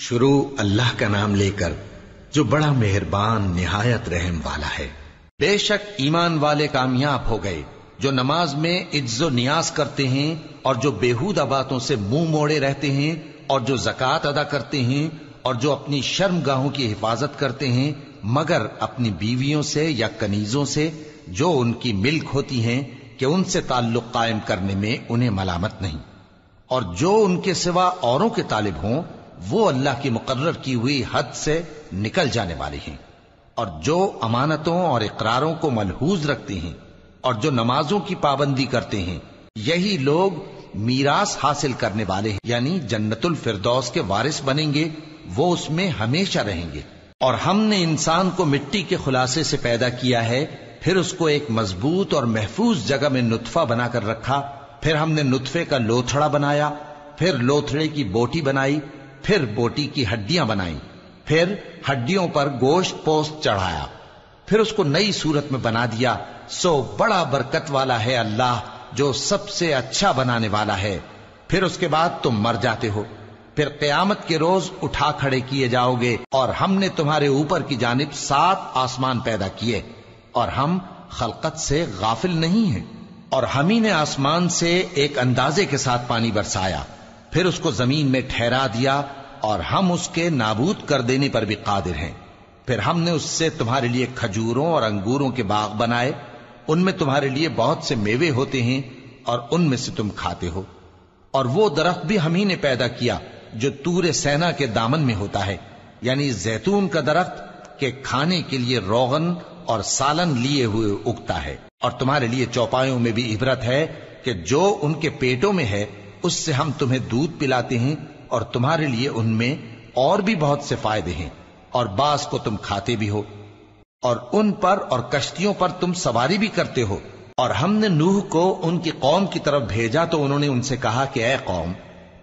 شروع اللہ کا نام لے کر جو بڑا مہربان نہایت رحم والا ہے۔ بے شک ایمان والے کامیاب ہو گئے جو نماز میں عجز و نیاز کرتے ہیں اور جو بیہودہ باتوں سے منہ موڑے رہتے ہیں اور جو زکوٰۃ ادا کرتے ہیں اور جو اپنی شرم گاہوں کی حفاظت کرتے ہیں مگر اپنی بیویوں سے یا کنیزوں سے جو ان کی ملک ہوتی ہیں کہ ان سے تعلق قائم کرنے میں انہیں ملامت نہیں، اور جو ان کے سوا اوروں کے طالب ہوں وہ اللہ کی مقرر کی ہوئی حد سے نکل جانے والے ہیں، اور جو امانتوں اور اقراروں کو ملحوظ رکھتے ہیں اور جو نمازوں کی پابندی کرتے ہیں یہی لوگ میراث حاصل کرنے والے ہیں، یعنی جنت الفردوس کے وارث بنیں گے، وہ اس میں ہمیشہ رہیں گے۔ اور ہم نے انسان کو مٹی کے خلاصے سے پیدا کیا ہے، پھر اس کو ایک مضبوط اور محفوظ جگہ میں نطفہ بنا کر رکھا، پھر ہم نے نطفے کا لوتھڑا بنایا، پھر لوتھڑے کی بوٹی بنائی، پھر بوٹی کی ہڈیاں بنائیں، پھر ہڈیوں پر گوشت پوست چڑھایا، پھر اس کو نئی صورت میں بنا دیا۔ سو بڑا برکت والا ہے اللہ جو سب سے اچھا بنانے والا ہے۔ پھر اس کے بعد تم مر جاتے ہو، پھر قیامت کے روز اٹھا کھڑے کیے جاؤ گے، اور ہم نے تمہارے اوپر کی جانب 7 آسمان پیدا کیے، اور ہم خلقت سے غافل نہیں ہیں۔ اور ہم ہی نے آسمان سے ایک اندازے کے ساتھ پانی برسایا، پھر اس کو زمین میں ٹھہرا دیا، اور ہم اس کے نابود کر دینے پر بھی قادر ہیں۔ پھر ہم نے اس سے تمہارے لیے کھجوروں اور انگوروں کے باغ بنائے، ان میں تمہارے لیے بہت سے میوے ہوتے ہیں اور ان میں سے تم کھاتے ہو۔ اور وہ درخت بھی ہم ہی نے پیدا کیا جو طور سینا کے دامن میں ہوتا ہے، یعنی زیتون کا درخت کہ کھانے کے لیے روغن اور سالن لیے ہوئے اگتا ہے۔ اور تمہارے لیے چوپایوں میں بھی عبرت ہے کہ جو ان کے پیٹوں میں ہے اس سے ہم تمہیں دودھ پلاتے ہیں، اور تمہارے لیے ان میں اور بھی بہت سے فائدے ہیں، اور بعض کو تم کھاتے بھی ہو، اور ان پر اور کشتیوں پر تم سواری بھی کرتے ہو۔ اور ہم نے نوح کو ان کی قوم کی طرف بھیجا تو انہوں نے ان سے کہا کہ اے قوم،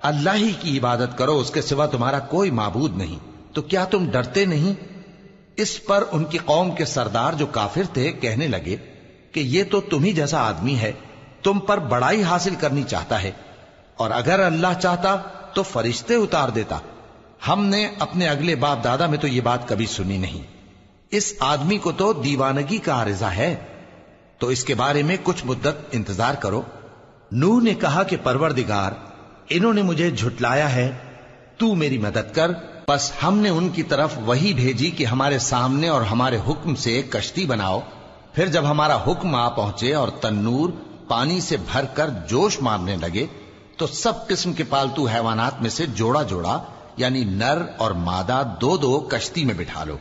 اللہ ہی کی عبادت کرو، اس کے سوا تمہارا کوئی معبود نہیں، تو کیا تم ڈرتے نہیں؟ اس پر ان کی قوم کے سردار جو کافر تھے کہنے لگے کہ یہ تو تم ہی جیسا آدمی ہے، تم پر بڑائی حاصل کرنی چاہتا ہے، اور اگر اللہ چاہتا تو فرشتے اتار دیتا۔ ہم نے اپنے اگلے باپ دادا میں تو یہ بات کبھی سنی نہیں، اس آدمی کو تو دیوانگی کا عارضہ ہے، تو اس کے بارے میں کچھ مدت انتظار کرو۔ نوح نے کہا کہ پروردگار، انہوں نے مجھے جھٹلایا ہے، تو میری مدد کر۔ پس ہم نے ان کی طرف وحی بھیجی کہ ہمارے سامنے اور ہمارے حکم سے ایک کشتی بناؤ۔ پھر جب ہمارا حکم آ پہنچے اور تنور پانی سے بھر کر جوش مارنے لگے تو سب قسم کے پالتو حیوانات میں سے جوڑا جوڑا یعنی نر اور مادہ 2 کشتی میں بٹھا لو،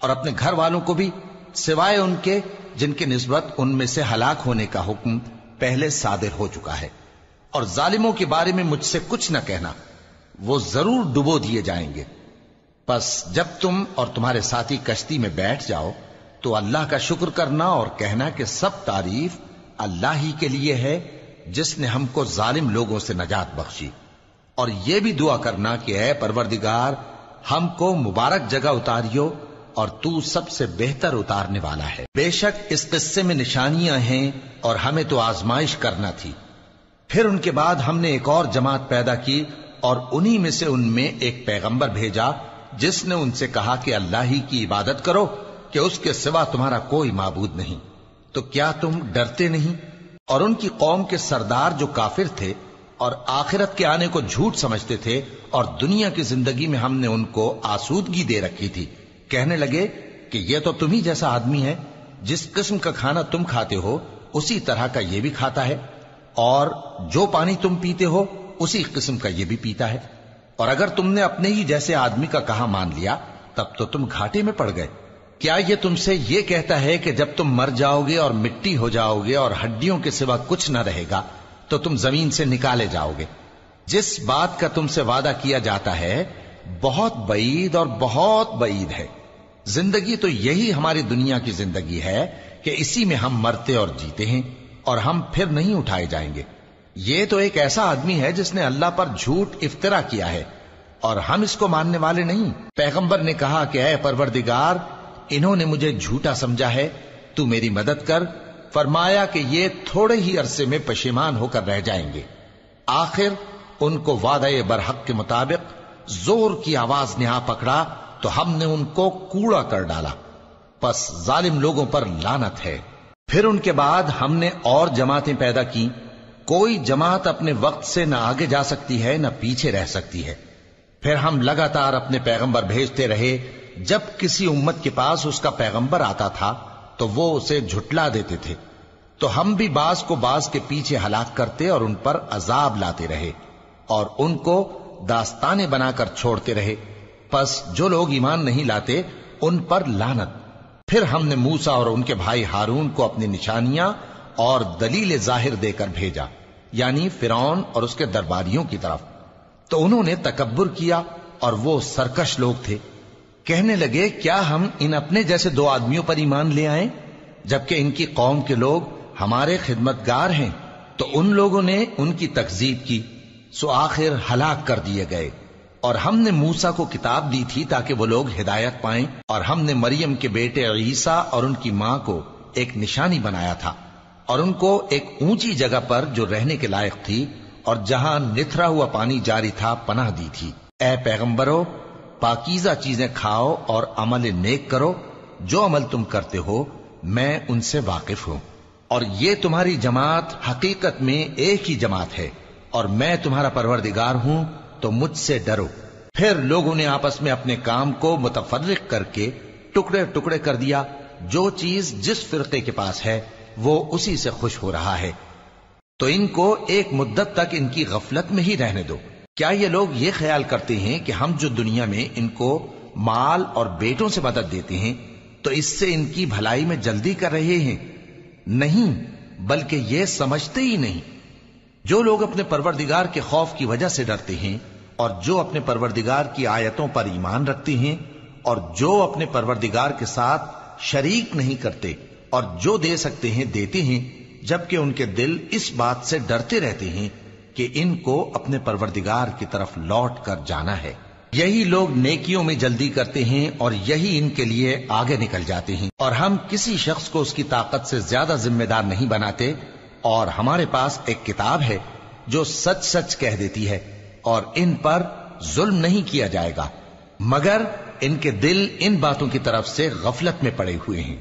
اور اپنے گھر والوں کو بھی سوائے ان کے جن کے نسبت ان میں سے ہلاک ہونے کا حکم پہلے صادر ہو چکا ہے۔ اور ظالموں کے بارے میں مجھ سے کچھ نہ کہنا، وہ ضرور ڈبو دیے جائیں گے۔ پس جب تم اور تمہارے ساتھی کشتی میں بیٹھ جاؤ تو اللہ کا شکر کرنا اور کہنا کہ سب تعریف اللہ ہی کے لیے ہے جس نے ہم کو ظالم لوگوں سے نجات بخشی۔ اور یہ بھی دعا کرنا کہ اے پروردگار، ہم کو مبارک جگہ اتاریو اور تو سب سے بہتر اتارنے والا ہے۔ بے شک اس قصے میں نشانیاں ہیں اور ہمیں تو آزمائش کرنا تھی۔ پھر ان کے بعد ہم نے ایک اور جماعت پیدا کی اور انہی میں سے ان میں ایک پیغمبر بھیجا جس نے ان سے کہا کہ اللہ ہی کی عبادت کرو کہ اس کے سوا تمہارا کوئی معبود نہیں، تو کیا تم ڈرتے نہیں؟ اور ان کی قوم کے سردار جو کافر تھے اور آخرت کے آنے کو جھوٹ سمجھتے تھے اور دنیا کی زندگی میں ہم نے ان کو آسودگی دے رکھی تھی، کہنے لگے کہ یہ تو تم ہی جیسا آدمی ہے، جس قسم کا کھانا تم کھاتے ہو اسی طرح کا یہ بھی کھاتا ہے، اور جو پانی تم پیتے ہو اسی قسم کا یہ بھی پیتا ہے، اور اگر تم نے اپنے ہی جیسے آدمی کا کہا مان لیا تب تو تم گھاٹے میں پڑ گئے۔ کیا یہ تم سے یہ کہتا ہے کہ جب تم مر جاؤ گے اور مٹی ہو جاؤ گے اور ہڈیوں کے سوا کچھ نہ رہے گا تو تم زمین سے نکالے جاؤ گے؟ جس بات کا تم سے وعدہ کیا جاتا ہے بہت بعید اور بہت بعید ہے۔ زندگی تو یہی ہماری دنیا کی زندگی ہے کہ اسی میں ہم مرتے اور جیتے ہیں، اور ہم پھر نہیں اٹھائے جائیں گے۔ یہ تو ایک ایسا آدمی ہے جس نے اللہ پر جھوٹ افطرا کیا ہے، اور ہم اس کو ماننے والے نہیں۔ پیغمبر نے کہا کہ اے پروردگار، انہوں نے مجھے جھوٹا سمجھا ہے، تو میری مدد کر۔ فرمایا کہ یہ تھوڑے ہی عرصے میں پشیمان ہو کر رہ جائیں گے۔ آخر ان کو وعدہ برحق کے مطابق زور کی آواز نے آ پکڑا تو ہم نے ان کو کوڑا کر ڈالا، پس ظالم لوگوں پر لعنت ہے۔ پھر ان کے بعد ہم نے اور جماعتیں پیدا کی، کوئی جماعت اپنے وقت سے نہ آگے جا سکتی ہے نہ پیچھے رہ سکتی ہے۔ پھر ہم لگاتار اپنے پیغمبر بھیجتے رہے، جب کسی امت کے پاس اس کا پیغمبر آتا تھا تو وہ اسے جھٹلا دیتے تھے، تو ہم بھی بعض کو بعض کے پیچھے ہلاک کرتے اور ان پر عذاب لاتے رہے اور ان کو داستانے بنا کر چھوڑتے رہے۔ پس جو لوگ ایمان نہیں لاتے ان پر لعنت۔ پھر ہم نے موسیٰ اور ان کے بھائی ہارون کو اپنی نشانیاں اور دلیل ظاہر دے کر بھیجا، یعنی فرعون اور اس کے درباریوں کی طرف، تو انہوں نے تکبر کیا اور وہ سرکش لوگ تھے۔ کہنے لگے کیا ہم ان اپنے جیسے دو آدمیوں پر ایمان لے آئیں جبکہ ان کی قوم کے لوگ ہمارے خدمتگار ہیں؟ تو ان لوگوں نے ان کی تکذیب کی، سو آخر ہلاک کر دیے گئے۔ اور ہم نے موسیٰ کو کتاب دی تھی تاکہ وہ لوگ ہدایت پائیں، اور ہم نے مریم کے بیٹے عیسیٰ اور ان کی ماں کو ایک نشانی بنایا تھا اور ان کو ایک اونچی جگہ پر جو رہنے کے لائق تھی اور جہاں نتھرا ہوا پانی جاری تھا پناہ دی تھی۔ اے پیغمبرو، پاکیزہ چیزیں کھاؤ اور عمل نیک کرو، جو عمل تم کرتے ہو میں ان سے واقف ہوں، اور یہ تمہاری جماعت حقیقت میں ایک ہی جماعت ہے، اور میں تمہارا پروردگار ہوں تو مجھ سے ڈرو۔ پھر لوگوں نے آپس میں اپنے کام کو متفرق کر کے ٹکڑے ٹکڑے کر دیا، جو چیز جس فرقے کے پاس ہے وہ اسی سے خوش ہو رہا ہے، تو ان کو ایک مدت تک ان کی غفلت میں ہی رہنے دو۔ کیا یہ لوگ یہ خیال کرتے ہیں کہ ہم جو دنیا میں ان کو مال اور بیٹوں سے مدد دیتے ہیں تو اس سے ان کی بھلائی میں جلدی کر رہے ہیں؟ نہیں، بلکہ یہ سمجھتے ہی نہیں۔ جو لوگ اپنے پروردگار کے خوف کی وجہ سے ڈرتے ہیں اور جو اپنے پروردگار کی آیتوں پر ایمان رکھتے ہیں اور جو اپنے پروردگار کے ساتھ شریک نہیں کرتے اور جو دے سکتے ہیں دیتے ہیں، جبکہ ان کے دل اس بات سے ڈرتے رہتے ہیں کہ ان کو اپنے پروردگار کی طرف لوٹ کر جانا ہے۔ یہی لوگ نیکیوں میں جلدی کرتے ہیں اور یہی ان کے لیے آگے نکل جاتے ہیں، اور ہم کسی شخص کو اس کی طاقت سے زیادہ ذمہ دار نہیں بناتے، اور ہمارے پاس ایک کتاب ہے جو سچ سچ کہہ دیتی ہے، اور ان پر ظلم نہیں کیا جائے گا، مگر ان کے دل ان باتوں کی طرف سے غفلت میں پڑے ہوئے ہیں،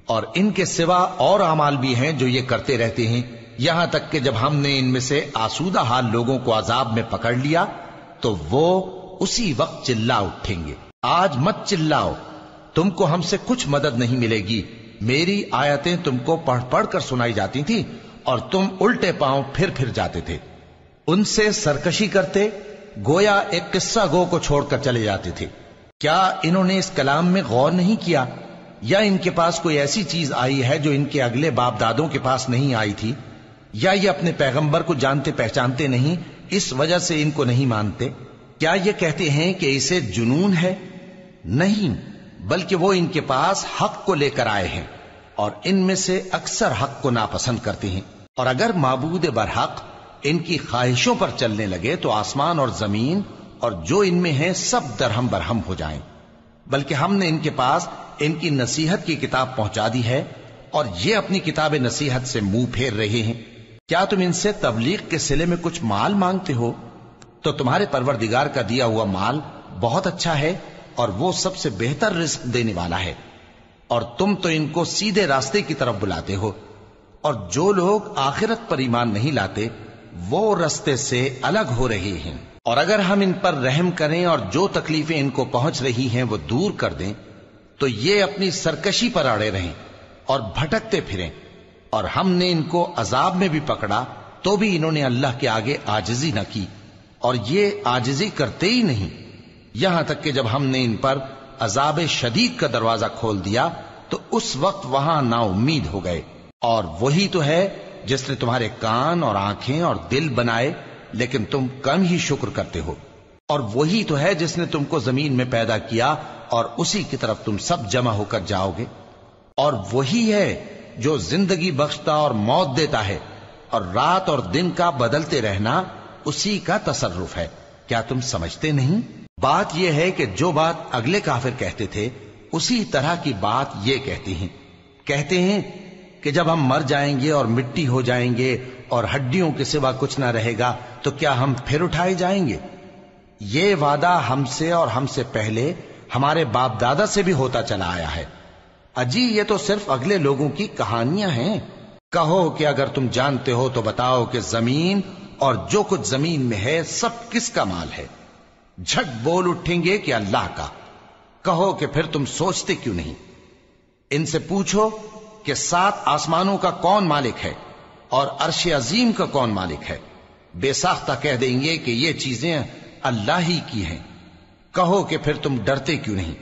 اور ان کے سوا اور اعمال بھی ہیں جو یہ کرتے رہتے ہیں، یہاں تک کہ جب ہم نے ان میں سے آسودہ حال لوگوں کو عذاب میں پکڑ لیا تو وہ اسی وقت چلا اٹھیں گے۔ آج مت چلاؤ، تم کو ہم سے کچھ مدد نہیں ملے گی، میری آیتیں تم کو پڑھ پڑھ کر سنائی جاتی تھی اور تم الٹے پاؤں پھر جاتے تھے۔ ان سے سرکشی کرتے، گویا ایک قصہ گو کو چھوڑ کر چلے جاتے تھے۔ کیا انہوں نے اس کلام میں غور نہیں کیا، یا ان کے پاس کوئی ایسی چیز آئی ہے جو ان کے اگلے باپ دادوں کے پاس نہیں آئی تھی، یا یہ اپنے پیغمبر کو جانتے پہچانتے نہیں اس وجہ سے ان کو نہیں مانتے؟ کیا یہ کہتے ہیں کہ اسے جنون ہے؟ نہیں، بلکہ وہ ان کے پاس حق کو لے کر آئے ہیں، اور ان میں سے اکثر حق کو ناپسند کرتے ہیں۔ اور اگر معبود برحق ان کی خواہشوں پر چلنے لگے تو آسمان اور زمین اور جو ان میں ہے سب درہم برہم ہو جائیں۔ بلکہ ہم نے ان کے پاس ان کی نصیحت کی کتاب پہنچا دی ہے، اور یہ اپنی کتاب نصیحت سے منہ پھیر رہے ہیں۔ کیا تم ان سے تبلیغ کے صلے میں کچھ مال مانگتے ہو؟ تو تمہارے پروردگار کا دیا ہوا مال بہت اچھا ہے، اور وہ سب سے بہتر رزق دینے والا ہے، اور تم تو ان کو سیدھے راستے کی طرف بلاتے ہو، اور جو لوگ آخرت پر ایمان نہیں لاتے وہ راستے سے الگ ہو رہے ہیں۔ اور اگر ہم ان پر رحم کریں اور جو تکلیفیں ان کو پہنچ رہی ہیں وہ دور کر دیں تو یہ اپنی سرکشی پر اڑے رہیں اور بھٹکتے پھریں، اور ہم نے ان کو عذاب میں بھی پکڑا تو بھی انہوں نے اللہ کے آگے عاجزی نہ کی، اور یہ عاجزی کرتے ہی نہیں، یہاں تک کہ جب ہم نے ان پر عذاب شدید کا دروازہ کھول دیا تو اس وقت وہاں نا امید ہو گئے۔ اور وہی تو ہے جس نے تمہارے کان اور آنکھیں اور دل بنائے، لیکن تم کم ہی شکر کرتے ہو۔ اور وہی تو ہے جس نے تم کو زمین میں پیدا کیا اور اسی کی طرف تم سب جمع ہو کر جاؤ گے۔ اور وہی ہے جو زندگی بخشتا اور موت دیتا ہے، اور رات اور دن کا بدلتے رہنا اسی کا تصرف ہے۔ کیا تم سمجھتے نہیں؟ بات یہ ہے کہ جو بات اگلے کافر کہتے تھے اسی طرح کی بات یہ کہتے ہیں کہ جب ہم مر جائیں گے اور مٹی ہو جائیں گے اور ہڈیوں کے سوا کچھ نہ رہے گا تو کیا ہم پھر اٹھائے جائیں گے؟ یہ وعدہ ہم سے اور ہم سے پہلے ہمارے باپ دادا سے بھی ہوتا چلا آیا ہے۔ اجی یہ تو صرف اگلے لوگوں کی کہانیاں ہیں۔ کہو کہ اگر تم جانتے ہو تو بتاؤ کہ زمین اور جو کچھ زمین میں ہے سب کس کا مال ہے؟ جھٹ بول اٹھیں گے کہ اللہ کا۔ کہو کہ پھر تم سوچتے کیوں نہیں؟ ان سے پوچھو کہ 7 آسمانوں کا کون مالک ہے اور عرش عظیم کا کون مالک ہے؟ بے ساختہ کہہ دیں گے کہ یہ چیزیں اللہ ہی کی ہیں۔ کہو کہ پھر تم ڈرتے کیوں نہیں؟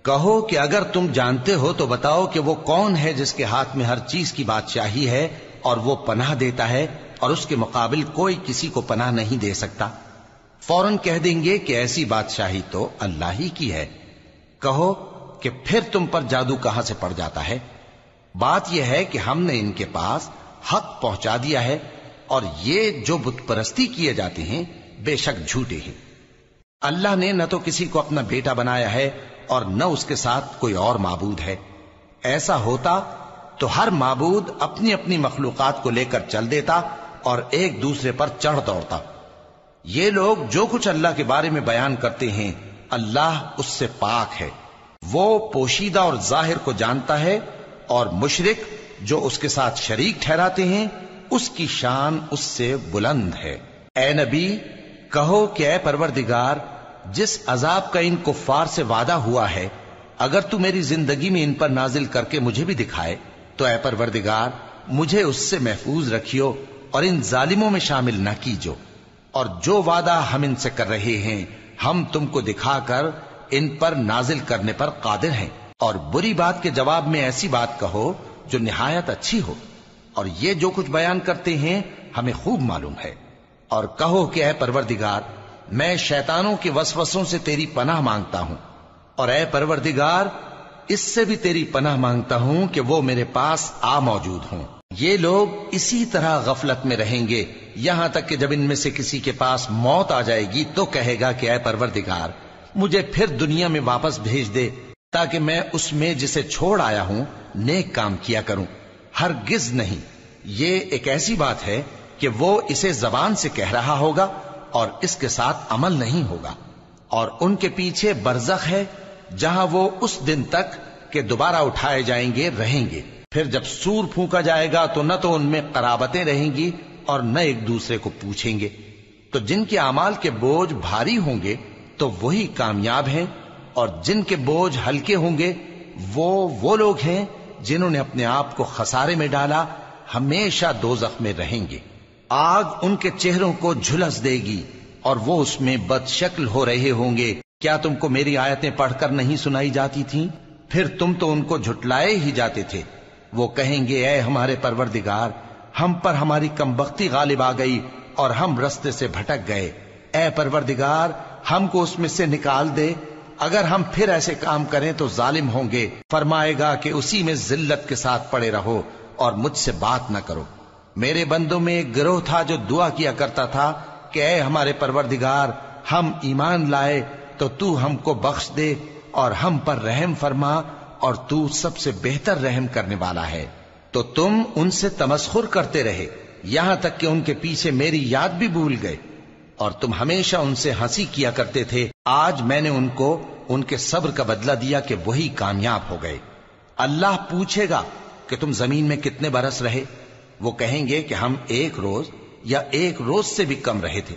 کہو کہ اگر تم جانتے ہو تو بتاؤ کہ وہ کون ہے جس کے ہاتھ میں ہر چیز کی بادشاہی ہے اور وہ پناہ دیتا ہے اور اس کے مقابل کوئی کسی کو پناہ نہیں دے سکتا؟ فوراً کہہ دیں گے کہ ایسی بادشاہی تو اللہ ہی کی ہے۔ کہو کہ پھر تم پر جادو کہاں سے پڑ جاتا ہے؟ بات یہ ہے کہ ہم نے ان کے پاس حق پہنچا دیا ہے اور یہ جو بت پرستی کیے جاتے ہیں بے شک جھوٹے ہیں۔ اللہ نے نہ تو کسی کو اپنا بیٹا بنایا ہے اور نہ اس کے ساتھ کوئی اور معبود ہے۔ ایسا ہوتا تو ہر معبود اپنی اپنی مخلوقات کو لے کر چل دیتا اور ایک دوسرے پر چڑھ دوڑتا۔ یہ لوگ جو کچھ اللہ کے بارے میں بیان کرتے ہیں اللہ اس سے پاک ہے، وہ پوشیدہ اور ظاہر کو جانتا ہے، اور مشرک جو اس کے ساتھ شریک ٹھہراتے ہیں اس کی شان اس سے بلند ہے۔ اے نبی کہو کہ اے پروردگار، جس عذاب کا ان کفار سے وعدہ ہوا ہے اگر تو میری زندگی میں ان پر نازل کر کے مجھے بھی دکھائے تو اے پروردگار مجھے اس سے محفوظ رکھیو اور ان ظالموں میں شامل نہ کیجو، اور جو وعدہ ہم ان سے کر رہے ہیں ہم تم کو دکھا کر ان پر نازل کرنے پر قادر ہیں۔ اور بری بات کے جواب میں ایسی بات کہو جو نہایت اچھی ہو، اور یہ جو کچھ بیان کرتے ہیں ہمیں خوب معلوم ہے۔ اور کہو کہ اے پروردگار میں شیطانوں کے وسوسوں سے تیری پناہ مانگتا ہوں، اور اے پروردگار اس سے بھی تیری پناہ مانگتا ہوں کہ وہ میرے پاس آ موجود ہوں۔ یہ لوگ اسی طرح غفلت میں رہیں گے یہاں تک کہ جب ان میں سے کسی کے پاس موت آ جائے گی تو کہے گا کہ اے پروردگار مجھے پھر دنیا میں واپس بھیج دے تاکہ میں اس میں جسے چھوڑ آیا ہوں نیک کام کیا کروں۔ ہرگز نہیں، یہ ایک ایسی بات ہے کہ وہ اسے زبان سے کہہ رہا ہوگا اور اس کے ساتھ عمل نہیں ہوگا۔ اور ان کے پیچھے برزخ ہے جہاں وہ اس دن تک کہ دوبارہ اٹھائے جائیں گے رہیں گے۔ پھر جب سور پھونکا جائے گا تو نہ تو ان میں قرابتیں رہیں گی اور نہ ایک دوسرے کو پوچھیں گے۔ تو جن کے اعمال کے بوجھ بھاری ہوں گے تو وہی کامیاب ہیں، اور جن کے بوجھ ہلکے ہوں گے وہ لوگ ہیں جنہوں نے اپنے آپ کو خسارے میں ڈالا، ہمیشہ دوزخ میں رہیں گے۔ آگ ان کے چہروں کو جھلس دے گی اور وہ اس میں بد شکل ہو رہے ہوں گے۔ کیا تم کو میری آیتیں پڑھ کر نہیں سنائی جاتی تھیں؟ پھر تم تو ان کو جھٹلائے ہی جاتے تھے۔ وہ کہیں گے اے ہمارے پروردگار ہم پر ہماری کمبختی غالب آ گئی اور ہم رستے سے بھٹک گئے، اے پروردگار ہم کو اس میں سے نکال دے، اگر ہم پھر ایسے کام کریں تو ظالم ہوں گے۔ فرمائے گا کہ اسی میں ذلت کے ساتھ پڑے رہو اور مجھ سے بات نہ کرو۔ میرے بندوں میں ایک گروہ تھا جو دعا کیا کرتا تھا کہ اے ہمارے پروردگار ہم ایمان لائے تو تو ہم کو بخش دے اور ہم پر رحم فرما، اور تو سب سے بہتر رحم کرنے والا ہے۔ تو تم ان سے تمسخر کرتے رہے یہاں تک کہ ان کے پیچھے میری یاد بھی بھول گئے، اور تم ہمیشہ ان سے ہنسی کیا کرتے تھے۔ آج میں نے ان کو ان کے صبر کا بدلہ دیا کہ وہی کامیاب ہو گئے۔ اللہ پوچھے گا کہ تم زمین میں کتنے برس رہے؟ وہ کہیں گے کہ ہم 1 روز یا 1 روز سے بھی کم رہے تھے،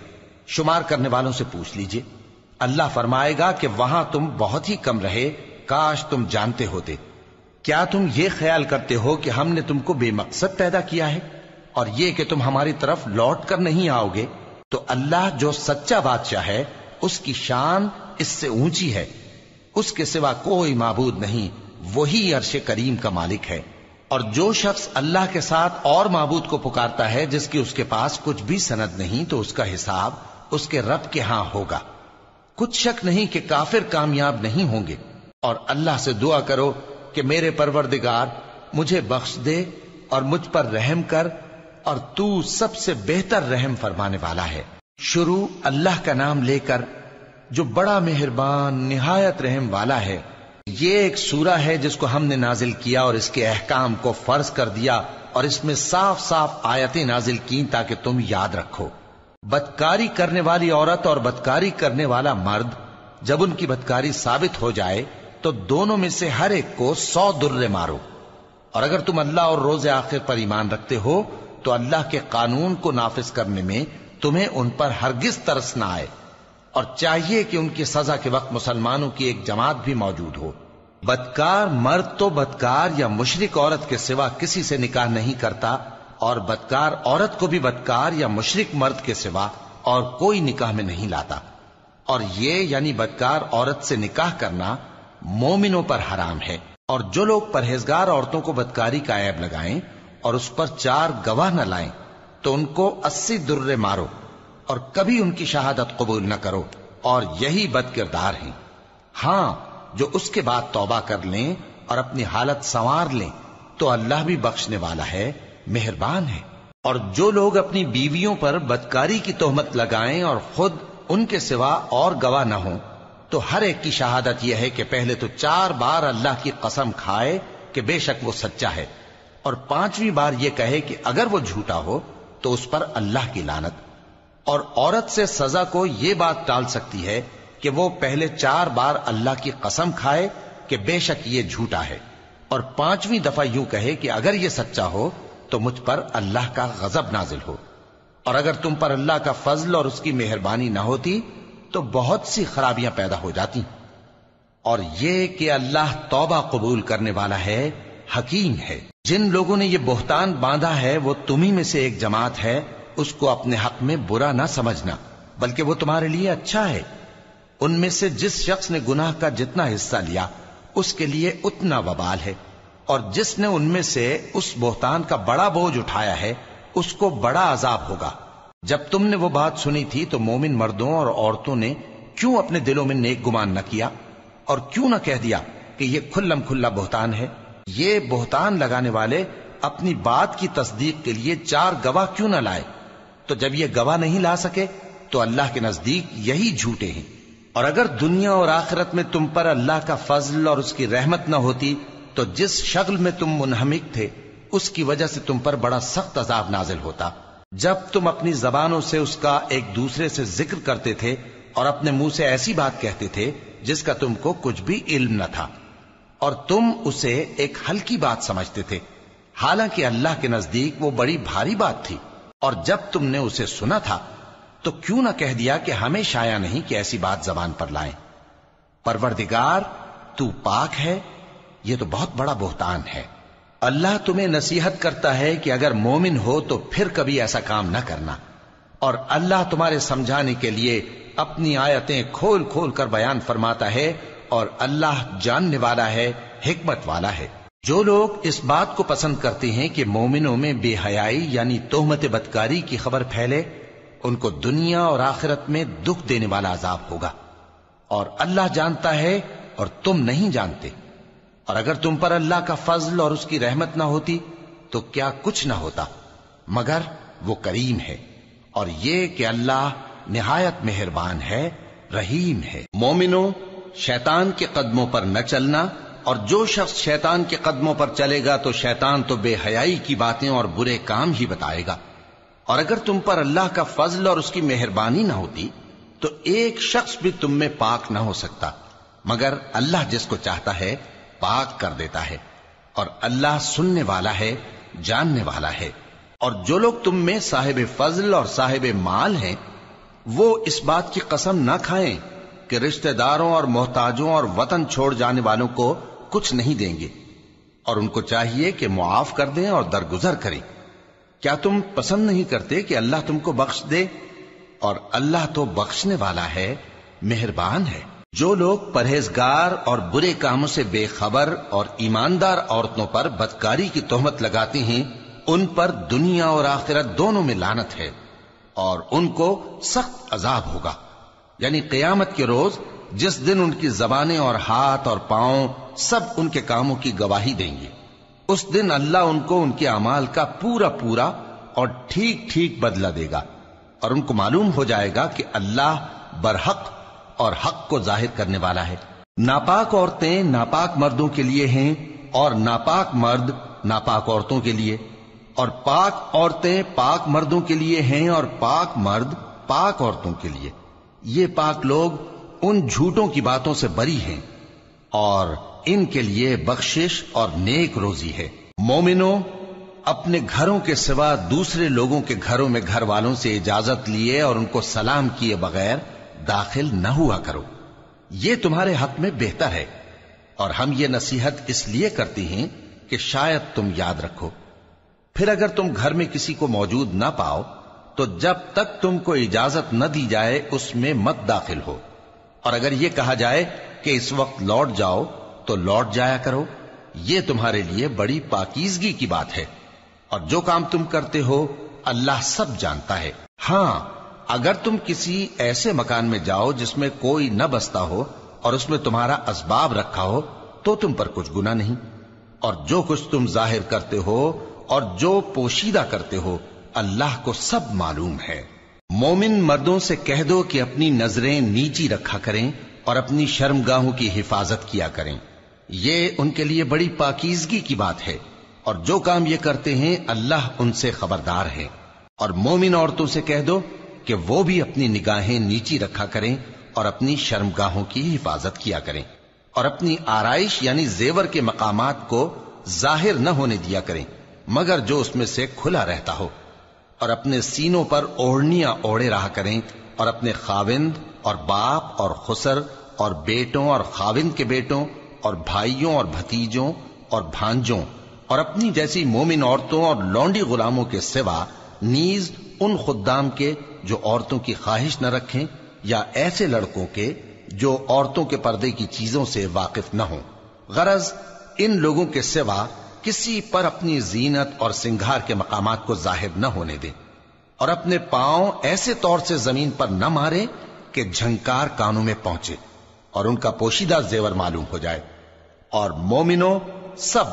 شمار کرنے والوں سے پوچھ لیجئے۔ اللہ فرمائے گا کہ وہاں تم بہت ہی کم رہے، کاش تم جانتے ہوتے۔ کیا تم یہ خیال کرتے ہو کہ ہم نے تم کو بے مقصد پیدا کیا ہے اور یہ کہ تم ہماری طرف لوٹ کر نہیں آؤ گے؟ تو اللہ جو سچا بادشاہ ہے اس کی شان اس سے اونچی ہے، اس کے سوا کوئی معبود نہیں، وہی عرش کریم کا مالک ہے۔ اور جو شخص اللہ کے ساتھ اور معبود کو پکارتا ہے جس کی اس کے پاس کچھ بھی سند نہیں تو اس کا حساب اس کے رب کے ہاں ہوگا۔ کچھ شک نہیں کہ کافر کامیاب نہیں ہوں گے۔ اور اللہ سے دعا کرو کہ میرے پروردگار مجھے بخش دے اور مجھ پر رحم کر، اور تو سب سے بہتر رحم فرمانے والا ہے۔ شروع اللہ کا نام لے کر جو بڑا مہربان نہایت رحم والا ہے۔ یہ ایک سورہ ہے جس کو ہم نے نازل کیا اور اس کے احکام کو فرض کر دیا، اور اس میں صاف صاف آیتیں نازل کی تاکہ تم یاد رکھو۔ بدکاری کرنے والی عورت اور بدکاری کرنے والا مرد جب ان کی بدکاری ثابت ہو جائے تو دونوں میں سے ہر ایک کو 100 درے مارو. اور اگر تم اللہ اور روز آخر پر ایمان رکھتے ہو تو اللہ کے قانون کو نافذ کرنے میں تمہیں ان پر ہرگز ترس نہ آئے، اور چاہیے کہ ان کی سزا کے وقت مسلمانوں کی ایک جماعت بھی موجود ہو. بدکار مرد تو بدکار یا مشرک عورت کے سوا کسی سے نکاح نہیں کرتا، اور بدکار عورت کو بھی بدکار یا مشرک مرد کے سوا اور کوئی نکاح میں نہیں لاتا. اور یہ یعنی بدکار عورت سے نکاح کرنا مومنوں پر حرام ہے. اور جو لوگ پرہیزگار عورتوں کو بدکاری کا عیب لگائیں اور اس پر 4 گواہ نہ لائیں تو ان کو 80 درے مارو اور کبھی ان کی شہادت قبول نہ کرو، اور یہی بد کردار ہیں. ہاں، جو اس کے بعد توبہ کر لیں اور اپنی حالت سنوار لیں تو اللہ بھی بخشنے والا ہے، مہربان ہے. اور جو لوگ اپنی بیویوں پر بدکاری کی تہمت لگائیں اور خود ان کے سوا اور گواہ نہ ہوں تو ہر ایک کی شہادت یہ ہے کہ پہلے تو 4 بار اللہ کی قسم کھائے کہ بے شک وہ سچا ہے، اور 5ویں بار یہ کہے کہ اگر وہ جھوٹا ہو تو اس پر اللہ کی لعنت. اور عورت سے سزا کو یہ بات ٹال سکتی ہے کہ وہ پہلے 4 بار اللہ کی قسم کھائے کہ بے شک یہ جھوٹا ہے، اور 5ویں دفعہ یوں کہے کہ اگر یہ سچا ہو تو مجھ پر اللہ کا غضب نازل ہو. اور اگر تم پر اللہ کا فضل اور اس کی مہربانی نہ ہوتی تو بہت سی خرابیاں پیدا ہو جاتی. اور یہ کہ اللہ توبہ قبول کرنے والا ہے، حکیم ہے. جن لوگوں نے یہ بہتان باندھا ہے وہ تمہیں میں سے ایک جماعت ہے، اس کو اپنے حق میں برا نہ سمجھنا، بلکہ وہ تمہارے لیے اچھا ہے. ان میں سے جس شخص نے گناہ کا جتنا حصہ لیا اس کے لیے اتنا وبال ہے، اور جس نے ان میں سے اس بہتان کا بڑا بوجھ اٹھایا ہے اس کو بڑا عذاب ہوگا. جب تم نے وہ بات سنی تھی تو مومن مردوں اور عورتوں نے کیوں اپنے دلوں میں نیک گمان نہ کیا، اور کیوں نہ کہہ دیا کہ یہ کھلم کھلا بہتان ہے؟ یہ بہتان لگانے والے اپنی بات کی تصدیق کے لیے 4 گواہ کیوں نہ لائے؟ تو جب یہ گواہ نہیں لا سکے تو اللہ کے نزدیک یہی جھوٹے ہیں. اور اگر دنیا اور آخرت میں تم پر اللہ کا فضل اور اس کی رحمت نہ ہوتی تو جس شغل میں تم منہمک تھے اس کی وجہ سے تم پر بڑا سخت عذاب نازل ہوتا. جب تم اپنی زبانوں سے اس کا ایک دوسرے سے ذکر کرتے تھے اور اپنے منہ سے ایسی بات کہتے تھے جس کا تم کو کچھ بھی علم نہ تھا، اور تم اسے ایک ہلکی بات سمجھتے تھے، حالانکہ اللہ کے نزدیک وہ بڑی بھاری بات تھی. اور جب تم نے اسے سنا تھا تو کیوں نہ کہہ دیا کہ ہمیں شایع نہیں کہ ایسی بات زبان پر لائیں. پروردگار تو پاک ہے، یہ تو بہت بڑا بہتان ہے. اللہ تمہیں نصیحت کرتا ہے کہ اگر مومن ہو تو پھر کبھی ایسا کام نہ کرنا، اور اللہ تمہارے سمجھانے کے لیے اپنی آیتیں کھول کھول کر بیان فرماتا ہے، اور اللہ جاننے والا ہے، حکمت والا ہے. جو لوگ اس بات کو پسند کرتے ہیں کہ مومنوں میں بے حیائی یعنی تہمت بدکاری کی خبر پھیلے، ان کو دنیا اور آخرت میں دکھ دینے والا عذاب ہوگا. اور اللہ جانتا ہے اور تم نہیں جانتے. اور اگر تم پر اللہ کا فضل اور اس کی رحمت نہ ہوتی تو کیا کچھ نہ ہوتا، مگر وہ کریم ہے. اور یہ کہ اللہ نہایت مہربان ہے، رحیم ہے. مومنوں، شیطان کے قدموں پر نہ چلنا، اور جو شخص شیطان کے قدموں پر چلے گا تو شیطان تو بے حیائی کی باتیں اور برے کام ہی بتائے گا. اور اگر تم پر اللہ کا فضل اور اس کی مہربانی نہ ہوتی تو ایک شخص بھی تم میں پاک نہ ہو سکتا، مگر اللہ جس کو چاہتا ہے پاک کر دیتا ہے. اور اللہ سننے والا ہے، جاننے والا ہے. اور جو لوگ تم میں صاحب فضل اور صاحب مال ہیں وہ اس بات کی قسم نہ کھائیں کہ رشتہ داروں اور محتاجوں اور وطن چھوڑ جانے والوں کو کچھ نہیں دیں گے، اور ان کو چاہیے کہ معاف کر دیں اور درگزر کریں. کیا تم پسند نہیں کرتے کہ اللہ تم کو بخش دے؟ اور اللہ تو بخشنے والا ہے، مہربان ہے. جو لوگ پرہیزگار اور برے کاموں سے بے خبر اور ایماندار عورتوں پر بدکاری کی تہمت لگاتے ہیں ان پر دنیا اور آخرت دونوں میں لعنت ہے، اور ان کو سخت عذاب ہوگا. یعنی قیامت کے روز جس دن ان کی زبانیں اور ہاتھ اور پاؤں سب ان کے کاموں کی گواہی دیں گے، اس دن اللہ ان کو ان کے اعمال کا پورا پورا اور ٹھیک ٹھیک بدلہ دے گا. اور ان کو معلوم ہو جائے گا کہ اللہ برحق اور حق کو ظاہر کرنے والا ہے. ناپاک عورتیں ناپاک مردوں کے لیے ہیں اور ناپاک مرد ناپاک عورتوں کے لیے، اور پاک عورتیں پاک مردوں کے لیے ہیں اور پاک مرد پاک عورتوں کے لیے، یہ پاک لوگ ان جھوٹوں کی باتوں سے بری ہیں اور ان کے لیے بخشش اور نیک روزی ہے۔ مومنوں، اپنے گھروں کے سوا دوسرے لوگوں کے گھروں میں گھر والوں سے اجازت لیے اور ان کو سلام کیے بغیر داخل نہ ہوا کرو، یہ تمہارے حق میں بہتر ہے، اور ہم یہ نصیحت اس لیے کرتے ہیں کہ شاید تم یاد رکھو۔ پھر اگر تم گھر میں کسی کو موجود نہ پاؤ تو جب تک تم کو اجازت نہ دی جائے اس میں مت داخل ہو، اور اگر یہ کہا جائے کہ اس وقت لوٹ جاؤ تو لوٹ جایا کرو، یہ تمہارے لیے بڑی پاکیزگی کی بات ہے، اور جو کام تم کرتے ہو اللہ سب جانتا ہے۔ ہاں، اگر تم کسی ایسے مکان میں جاؤ جس میں کوئی نہ بستا ہو اور اس میں تمہارا اسباب رکھا ہو تو تم پر کچھ گناہ نہیں، اور جو کچھ تم ظاہر کرتے ہو اور جو پوشیدہ کرتے ہو اللہ کو سب معلوم ہے۔ مومن مردوں سے کہہ دو کہ اپنی نظریں نیچی رکھا کریں اور اپنی شرمگاہوں کی حفاظت کیا کریں، یہ ان کے لیے بڑی پاکیزگی کی بات ہے، اور جو کام یہ کرتے ہیں اللہ ان سے خبردار ہے۔ اور مومن عورتوں سے کہہ دو کہ وہ بھی اپنی نگاہیں نیچی رکھا کریں اور اپنی شرمگاہوں کی حفاظت کیا کریں، اور اپنی آرائش یعنی زیور کے مقامات کو ظاہر نہ ہونے دیا کریں مگر جو اس میں سے کھلا رہتا ہو، اور اپنے سینوں پر اوڑھنیاں اوڑھے رہا کریں، اور اپنے خاوند اور باپ اور خسر اور بیٹوں اور خاوند کے بیٹوں اور بھائیوں اور بھتیجوں اور بھانجوں اور اپنی جیسی مومن عورتوں اور لونڈی غلاموں کے سوا نیز ان خدام کے جو عورتوں کی خواہش نہ رکھیں، یا ایسے لڑکوں کے جو عورتوں کے پردے کی چیزوں سے واقف نہ ہوں۔ غرض ان لوگوں کے سوا کسی پر اپنی زینت اور سنگھار کے مقامات کو ظاہر نہ ہونے دیں، اور اپنے پاؤں ایسے طور سے زمین پر نہ مارے کہ جھنکار کانوں میں پہنچے اور ان کا پوشیدہ زیور معلوم ہو جائے۔ اور مومنوں، سب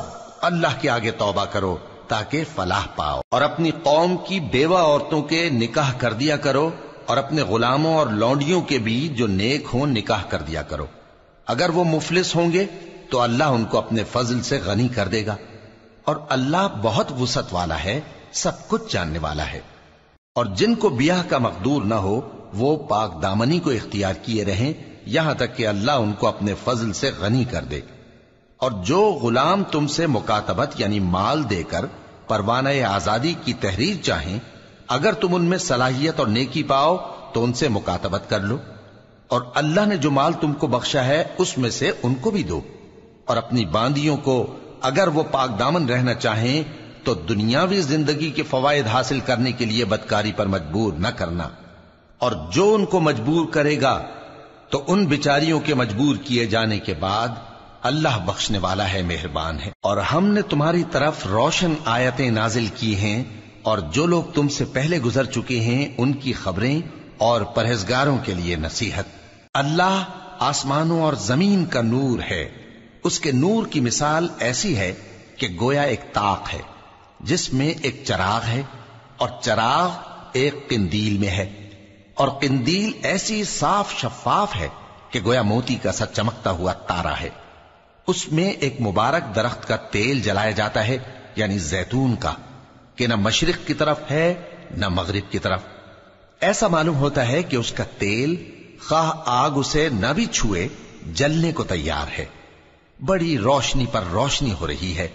اللہ کے آگے توبہ کرو تاکہ فلاح پاؤ، اور اپنی قوم کی بیوہ عورتوں کے نکاح کر دیا کرو، اور اپنے غلاموں اور لونڈیوں کے بھی جو نیک ہوں نکاح کر دیا کرو۔ اگر وہ مفلس ہوں گے تو اللہ ان کو اپنے فضل سے غنی کر دے گا، اور اللہ بہت وسعت والا ہے، سب کچھ جاننے والا ہے۔ اور جن کو بیاہ کا مقدور نہ ہو وہ پاک دامنی کو اختیار کیے رہیں یہاں تک کہ اللہ ان کو اپنے فضل سے غنی کر دے۔ اور جو غلام تم سے مکاتبت یعنی مال دے کر پروانہ آزادی کی تحریر چاہیں، اگر تم ان میں صلاحیت اور نیکی پاؤ تو ان سے مکاتبت کر لو، اور اللہ نے جو مال تم کو بخشا ہے اس میں سے ان کو بھی دو۔ اور اپنی باندیوں کو اگر وہ پاک دامن رہنا چاہیں تو دنیاوی زندگی کے فوائد حاصل کرنے کے لیے بدکاری پر مجبور نہ کرنا، اور جو ان کو مجبور کرے گا تو ان بیچاریوں کے مجبور کیے جانے کے بعد اللہ بخشنے والا ہے، مہربان ہے۔ اور ہم نے تمہاری طرف روشن آیتیں نازل کی ہیں، اور جو لوگ تم سے پہلے گزر چکے ہیں ان کی خبریں اور پرہیزگاروں کے لیے نصیحت۔ اللہ آسمانوں اور زمین کا نور ہے، اس کے نور کی مثال ایسی ہے کہ گویا ایک طاق ہے جس میں ایک چراغ ہے، اور چراغ ایک قندیل میں ہے، اور قندیل ایسی صاف شفاف ہے کہ گویا موتی کا سا چمکتا ہوا تارا ہے۔ اس میں ایک مبارک درخت کا تیل جلایا جاتا ہے یعنی زیتون کا، کہ نہ مشرق کی طرف ہے نہ مغرب کی طرف۔ ایسا معلوم ہوتا ہے کہ اس کا تیل خواہ آگ اسے نہ بھی چھوئے جلنے کو تیار ہے، بڑی روشنی پر روشنی ہو رہی ہے۔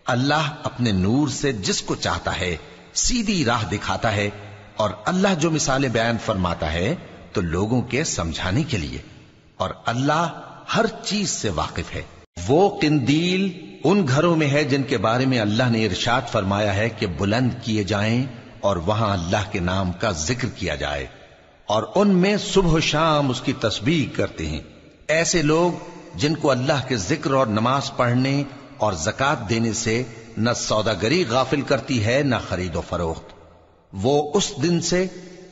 اللہ اپنے نور سے جس کو چاہتا ہے سیدھی راہ دکھاتا ہے، اور اللہ جو مثالیں بیان فرماتا ہے تو لوگوں کے سمجھانے کے لیے، اور اللہ ہر چیز سے واقف ہے۔ وہ قندیل ان گھروں میں ہے جن کے بارے میں اللہ نے ارشاد فرمایا ہے کہ بلند کیے جائیں اور وہاں اللہ کے نام کا ذکر کیا جائے، اور ان میں صبح و شام اس کی تسبیح کرتے ہیں۔ ایسے لوگ جن کو اللہ کے ذکر اور نماز پڑھنے اور زکوٰۃ دینے سے نہ سوداگری غافل کرتی ہے نہ خرید و فروخت، وہ اس دن سے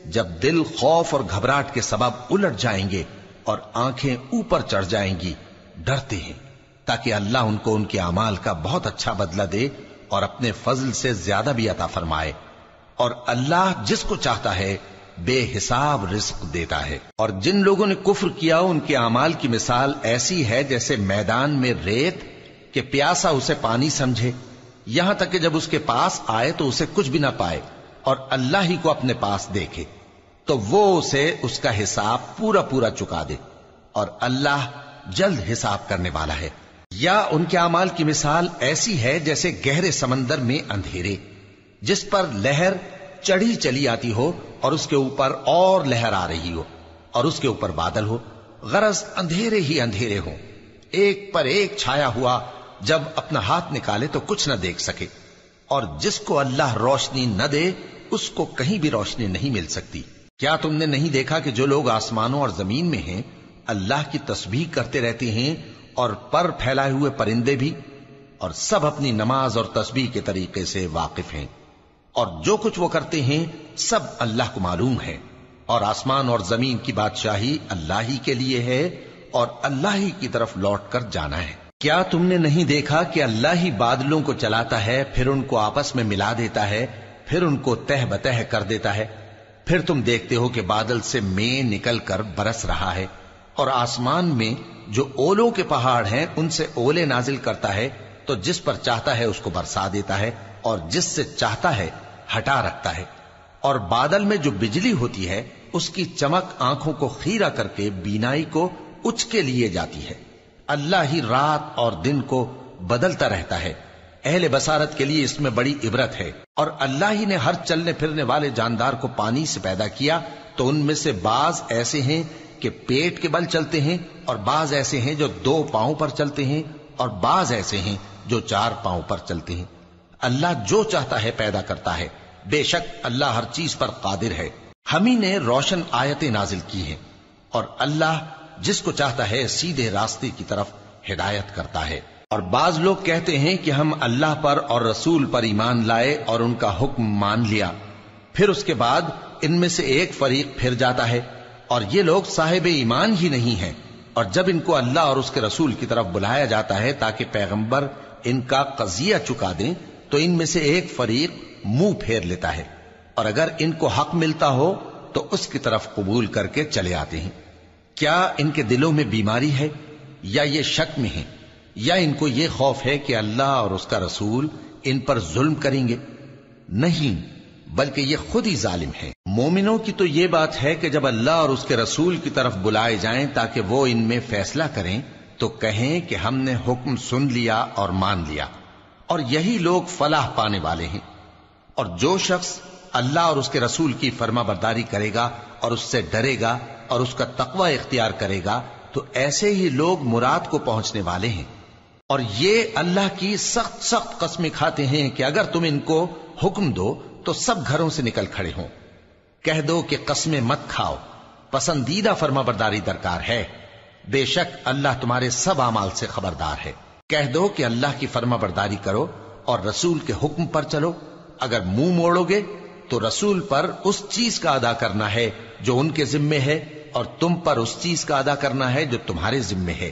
جب دل خوف اور گھبراہٹ کے سبب الٹ جائیں گے اور آنکھیں اوپر چڑھ جائیں گی ڈرتے ہیں، تاکہ اللہ ان کو ان کے اعمال کا بہت اچھا بدلہ دے اور اپنے فضل سے زیادہ بھی عطا فرمائے۔ اور اللہ جس کو چاہتا ہے بے حساب رزق دیتا ہے۔ اور جن لوگوں نے کفر کیا ان کے اعمال کی مثال ایسی ہے جیسے میدان میں ریت کہ پیاسا اسے پانی سمجھے، یہاں تک کہ جب اس کے پاس آئے تو اسے کچھ بھی نہ پائے اور اللہ ہی کو اپنے پاس دیکھے، تو وہ اسے اس کا حساب پورا پورا چکا دے، اور اللہ جلد حساب کرنے والا ہے۔ یا ان کے اعمال کی مثال ایسی ہے جیسے گہرے سمندر میں اندھیرے جس پر لہر چڑھی چلی آتی ہو اور اس کے اوپر اور لہر آ رہی ہو اور اس کے اوپر بادل ہو، غرض اندھیرے ہی اندھیرے ہوں، ایک پر ایک چھایا ہوا، جب اپنا ہاتھ نکالے تو کچھ نہ دیکھ سکے، اور جس کو اللہ روشنی نہ دے اس کو کہیں بھی روشنی نہیں مل سکتی۔ کیا تم نے نہیں دیکھا کہ جو لوگ آسمانوں اور زمین میں ہیں اللہ کی تسبیح کرتے رہتے ہیں، اور پر پھیلائے ہوئے پرندے بھی، اور سب اپنی نماز اور تسبیح کے طریقے سے واقف ہیں، اور جو کچھ وہ کرتے ہیں سب اللہ کو معلوم ہے، اور آسمان اور زمین کی بادشاہی اللہ ہی کے لیے ہے، اور اللہ ہی کی طرف لوٹ کر جانا ہے۔ کیا تم نے نہیں دیکھا کہ اللہ ہی بادلوں کو چلاتا ہے، پھر ان کو آپس میں ملا دیتا ہے، پھر ان کو تہ بتہ کر دیتا ہے، پھر تم دیکھتے ہو کہ بادل سے مے نکل کر برس رہا ہے، اور آسمان میں جو اولوں کے پہاڑ ہیں ان سے اولے نازل کرتا ہے، تو جس پر چاہتا ہے اس کو برسا دیتا ہے، اور جس سے چاہتا ہے ہٹا رکھتا ہے، اور بادل میں جو بجلی ہوتی ہے اس کی چمک آنکھوں کو خیرہ کر کے بینائی کو اچکے لیے جاتی ہے۔ اللہ ہی رات اور دن کو بدلتا رہتا ہے، اہل بصارت کے لیے اس میں بڑی عبرت ہے۔ اور اللہ ہی نے ہر چلنے پھرنے والے جاندار کو پانی سے پیدا کیا، تو ان میں سے بعض ایسے ہیں کہ پیٹ کے بل چلتے ہیں، اور بعض ایسے ہیں جو 2 پاؤں پر چلتے ہیں، اور بعض ایسے ہیں جو 4 پاؤں پر چلتے ہیں۔ اللہ جو چاہتا ہے پیدا کرتا ہے، بے شک اللہ ہر چیز پر قادر ہے۔ ہم ہی نے روشن آیتیں نازل کی ہیں، اور اللہ جس کو چاہتا ہے سیدھے راستے کی طرف ہدایت کرتا ہے۔ اور بعض لوگ کہتے ہیں کہ ہم اللہ پر اور رسول پر ایمان لائے اور ان کا حکم مان لیا، پھر اس کے بعد ان میں سے ایک فریق پھر جاتا ہے، اور یہ لوگ صاحب ایمان ہی نہیں ہیں، اور جب ان کو اللہ اور اس کے رسول کی طرف بلایا جاتا ہے تاکہ پیغمبر ان کا قضیہ چکا دیں، تو ان میں سے ایک فریق منہ پھیر لیتا ہے، اور اگر ان کو حق ملتا ہو تو اس کی طرف قبول کر کے چلے آتے ہیں۔ کیا ان کے دلوں میں بیماری ہے، یا یہ شک میں ہیں، یا ان کو یہ خوف ہے کہ اللہ اور اس کا رسول ان پر ظلم کریں گے؟ نہیں، بلکہ یہ خود ہی ظالم ہے۔ مومنوں کی تو یہ بات ہے کہ جب اللہ اور اس کے رسول کی طرف بلائے جائیں تاکہ وہ ان میں فیصلہ کریں تو کہیں کہ ہم نے حکم سن لیا اور مان لیا، اور یہی لوگ فلاح پانے والے ہیں۔ اور جو شخص اللہ اور اس کے رسول کی فرما برداری کرے گا اور اس سے ڈرے گا اور اس کا تقوی اختیار کرے گا تو ایسے ہی لوگ مراد کو پہنچنے والے ہیں۔ اور یہ اللہ کی سخت سخت قسمیں کھاتے ہیں کہ اگر تم ان کو حکم دو تو سب گھروں سے نکل کھڑے ہوں۔ کہہ دو کہ قسمیں مت کھاؤ، پسندیدہ فرما برداری درکار ہے، بے شک اللہ تمہارے سب اعمال سے خبردار ہے۔ کہہ دو کہ اللہ کی فرما برداری کرو اور رسول کے حکم پر چلو، اگر منہ موڑو گے تو رسول پر اس چیز کا ادا کرنا ہے جو ان کے ذمے ہے، اور تم پر اس چیز کا ادا کرنا ہے جو تمہارے ذمے ہے،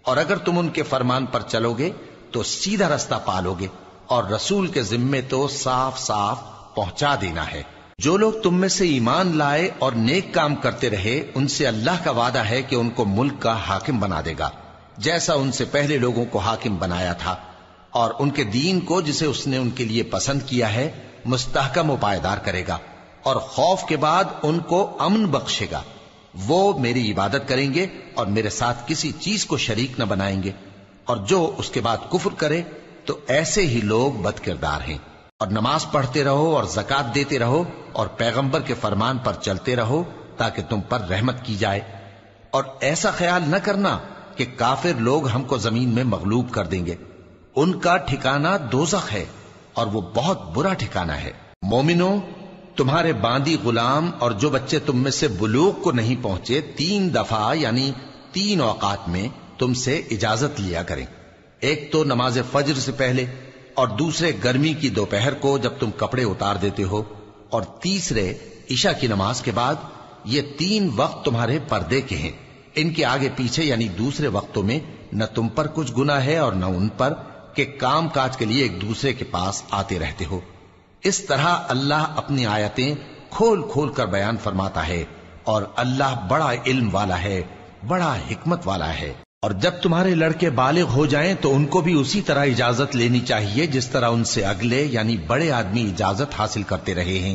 اور اگر تم ان کے فرمان پر چلو گے تو سیدھا رستہ پالو گے، اور رسول کے ذمے تو صاف صاف پہنچا دینا ہے۔ جو لوگ تم میں سے ایمان لائے اور نیک کام کرتے رہے ان سے اللہ کا وعدہ ہے کہ ان کو ملک کا حاکم بنا دے گا، جیسا ان سے پہلے لوگوں کو حاکم بنایا تھا، اور ان کے دین کو جسے اس نے ان کے لیے پسند کیا ہے مستحکم و پائیدار کرے گا، اور خوف کے بعد ان کو امن بخشے گا۔ وہ میری عبادت کریں گے اور میرے ساتھ کسی چیز کو شریک نہ بنائیں گے، اور جو اس کے بعد کفر کرے تو ایسے ہی لوگ بد کردار ہیں۔ اور نماز پڑھتے رہو اور زکوٰۃ دیتے رہو اور پیغمبر کے فرمان پر چلتے رہو تاکہ تم پر رحمت کی جائے، اور ایسا خیال نہ کرنا کہ کافر لوگ ہم کو زمین میں مغلوب کر دیں گے، ان کا ٹھکانہ دوزخ ہے اور وہ بہت برا ٹھکانہ ہے۔ مومنوں، تمہارے باندی غلام اور جو بچے تم میں سے بلوغ کو نہیں پہنچے 3 دفعہ یعنی 3 اوقات میں تم سے اجازت لیا کریں، ایک تو نماز فجر سے پہلے، اور دوسرے گرمی کی دوپہر کو جب تم کپڑے اتار دیتے ہو، اور تیسرے عشاء کی نماز کے بعد۔ یہ 3 وقت تمہارے پردے کے ہیں، ان کے آگے پیچھے یعنی دوسرے وقتوں میں نہ تم پر کچھ گناہ ہے اور نہ ان پر، کہ کام کاج کے لیے ایک دوسرے کے پاس آتے رہتے ہو۔ اس طرح اللہ اپنی آیتیں کھول کھول کر بیان فرماتا ہے، اور اللہ بڑا علم والا ہے، بڑا حکمت والا ہے۔ اور جب تمہارے لڑکے بالغ ہو جائیں تو ان کو بھی اسی طرح اجازت لینی چاہیے جس طرح ان سے اگلے یعنی بڑے آدمی اجازت حاصل کرتے رہے ہیں۔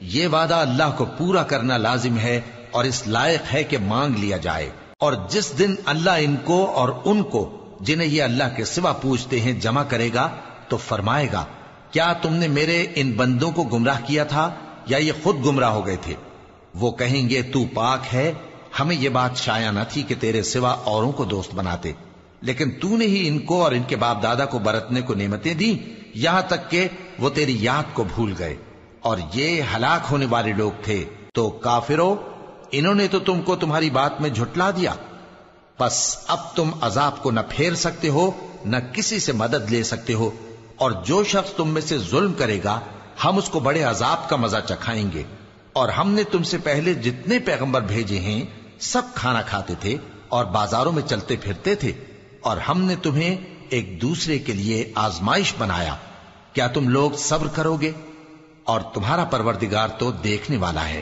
یہ وعدہ اللہ کو پورا کرنا لازم ہے اور اس لائق ہے کہ مانگ لیا جائے. اور جس دن اللہ ان کو اور ان کو جنہیں یہ اللہ کے سوا پوجتے ہیں جمع کرے گا تو فرمائے گا کیا تم نے میرے ان بندوں کو گمراہ کیا تھا یا یہ خود گمراہ ہو گئے تھے؟ وہ کہیں گے تو پاک ہے، ہمیں یہ بات شایع نہ تھی کہ تیرے سوا اوروں کو دوست بناتے، لیکن تو نے ہی ان کو اور ان کے باپ دادا کو برتنے کو نعمتیں دی یہاں تک کہ وہ تیری یاد کو بھول گئے، اور یہ ہلاک ہونے والے لوگ تھے. تو کافرو، انہوں نے تو تم کو تمہاری بات میں جھٹلا دیا، بس اب تم عذاب کو نہ پھیر سکتے ہو نہ کسی سے مدد لے سکتے ہو، اور جو شخص تم میں سے ظلم کرے گا ہم اس کو بڑے عذاب کا مزہ چکھائیں گے. اور ہم نے تم سے پہلے جتنے پیغمبر بھیجے ہیں سب کھانا کھاتے تھے اور بازاروں میں چلتے پھرتے تھے، اور ہم نے تمہیں ایک دوسرے کے لیے آزمائش بنایا. کیا تم لوگ صبر کرو گے؟ اور تمہارا پروردگار تو دیکھنے والا ہے.